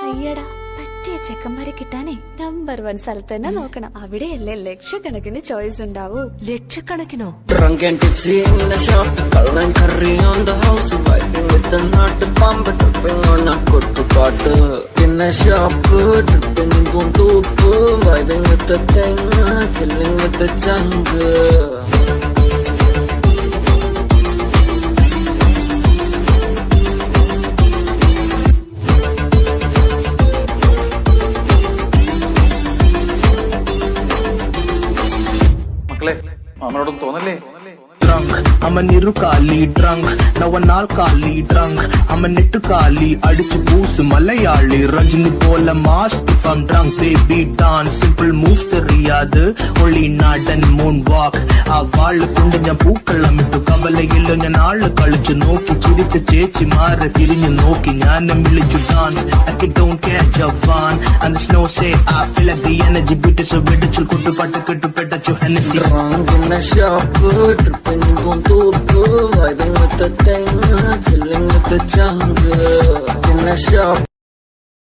അയ്യടാ, പറ്റിയ ചെക്കന്മാരെ കിട്ടാനേ നമ്പർ 1 സ്ഥലത്ത് തന്നെ നോക്കണം. അവിടെയല്ലേ ലക്ഷക്കണക്കിന് ചോയ്സ് ഉണ്ടാവൂ. ലക്ഷക്കണക്കിനോ? Drunk and tipsy in the shop, Carl and curry on the house, vibing with the nut pump, tripping on a kuttu in the shop, tripping in Puntup, vibing with the thing, chilling with the jungle. മാമനോടൊന്നും തോന്നല്ലേ? Drunk, I'm a nirukali drunk, now an alkali drunk, I'm a nittukali, adichu boost Malayali, Rajini pola mask if I'm drunk, baby dance, simple moves theriyadu, only nod and moonwalk, aa vaalu kondu njan pookalam ittu kavalayilla njan aalu kalichu nokki chiricha chechi maara thirinju nokki njanam milichu dance, like it don't catch a van, and the snow say I feel like the energy beat so vedachul kottu pattu kettu petachu Hennessy. Drunk in the shop, tripping in Puntup, vibing with the thing, chilling with the jungle in the shop.